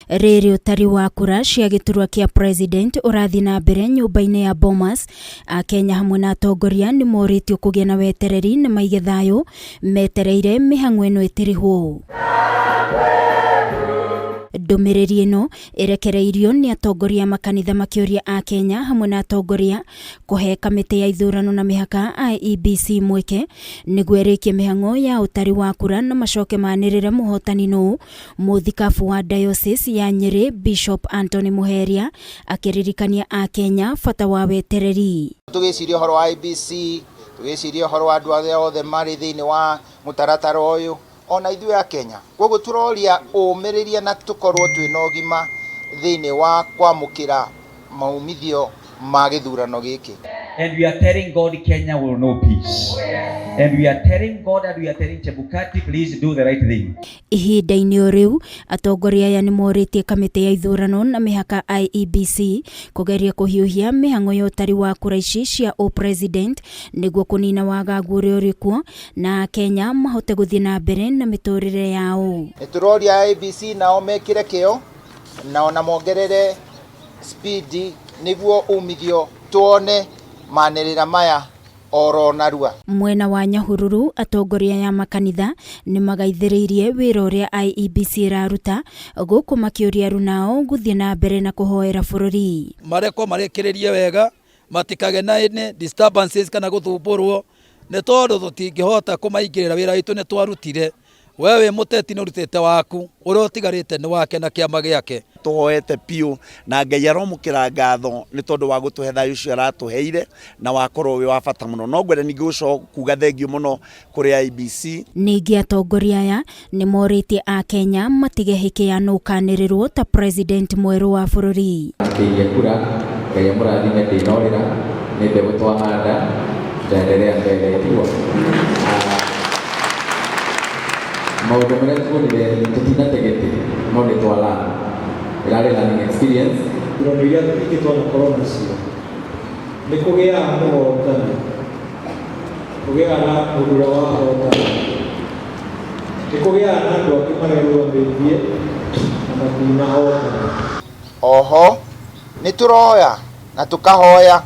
Riri utari wa kura cia giturwa kia president urathi na mbere nyumba-ini ya Bomas. Akenya hamwe na Atongoria nimoritie kugia na wetereri na maige thayu metereire mihang'o ino itirirwo. Ndumiriri ino irekereirio ni Atongoria makanitha makiuria akenya hamwe na Atongoria kuhe kamiti ya ithurano na mihaka IEBC mweke niguo irikie mihang'o ya utari wa kura na macoke manirire muhotani no muthikabu wa diocese ya Nyeri Bishop Anthony Muheria akiririkania akenya bata wa wetereri. Tugiciria horo wa IEBC, tugiciria horo wa andu othe mari thiini wa mutaratara uyu ona ithuĩ a Kenya. Koguo turoria ũmĩrĩria na tukorwo twina ũgima thiini wa kwamũkĩra maumithio ma gĩthurano gĩkĩ. And we are telling God Kenya will know peace. And we are telling God and we are telling Chebukati, please do the right thing. Ihinda-inĩ o rĩu Atongoria aya nimoritie kamiti ya ithurano na mihaka IEBC kugeria kuhiuhia mihang'o ya utari wa kura ici cia upresident niguo kunina wagagu ũrĩa ũrĩ kuo na Kenya mahote guthii na mbere na miturire yao. Nituroria IEBC nao mekire kĩo na ona mongerere speed niguo umithio tuone manĩrĩra maya oro narua. Mwena wa Nyahururu Atongoria ya makanitha ni magaithĩrĩirie wĩra ũrĩa IEBC iraruta guku makiuria runao guthii na mbere na kuhoera bururi. Mareko marekererie wega matikage na disturbances kana guthumbũrwo nĩ tondũ tũtingĩhota kũmaingĩrĩra wĩra witũ nĩ twarutire. Wewe muteti nĩ urutĩte waku ũrĩa ũtigarĩte nĩ wake na kĩama gĩake. Tuhoete piu na Ngai aromũkĩra ngatho nĩ tondũ wa gũtũhe thayu ũcio aratũheire na wakorwo wĩ wa bata mũno. No ngwenda ningĩ gũcoka kuga thengio mũno kũrĩ IEBC. Ningĩ Atongoria aya nĩ morĩtie akenya matige hĩkĩyanũkanĩrĩrwo ta president mwerũ wa bũrũri. Akĩiya kura Ngai amũrathime ndĩnorĩra nĩ mbegũ twahanda ndaendelea mbele yetu. Maũndũ marĩa tuonire tutinategete no nĩ twala ĩrarĩ learning experience. Ithurano iria tũtikĩtwo na corona cio nĩ kũgĩa muhotani, kũgĩa na mũndũ ũrĩa wahotana, nĩ kũgĩa na andũ angĩ marerũgamĩtie na matinahotana. Oho nĩ turoya na tukahoya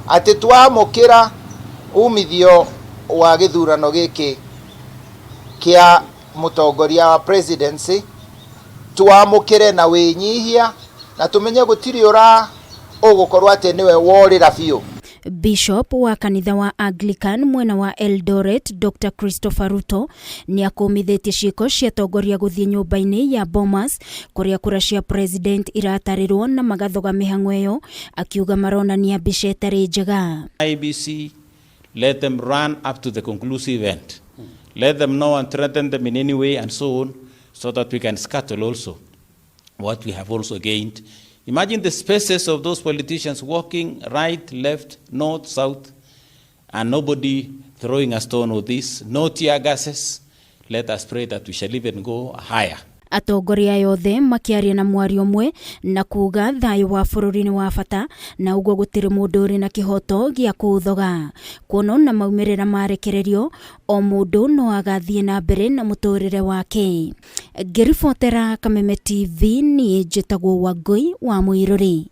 atĩ twamũkĩra umithio wa gĩthurano gĩkĩ kia Mutongoria wa presidency twamũkĩre na wĩnyihia na tumenye gũtirĩ ũgũkorwo atĩ niwe worĩra biũ. Bishop wa kanitha wa Anglican mwena wa Eldoret Dr. Christopher Ruto ni akumithĩtie ciĩko cia Atongoria guthii nyumba-ini ya Bomas kuria kura cia president iratarirwo na magathoga mihang'o ĩyo akiuga maronania mbica ĩtarĩ njega. IEBC, let them run up to the conclusive end. Let them know and threaten them in any way and so on, so that we can scuttle also what we have also gained. Imagine the spaces of those politicians walking right, left, north, south, and nobody throwing a stone or this, no tear gases. Let us pray that we shall even go higher. Atongoria yothe makiaria na mwario mwe na kuga thayu wa bũrũri nĩ wa bata na uguo gũtirĩ mũndũ ũrĩ na kĩhoto gĩa kũũthoga. Kuona na maumirira marekererio o mũndũ no agathiĩ na mbere na mũtũrĩre wake. Ngĩribotera Kameme TV niĩ njĩtagwo Wangui wa Mũirũri.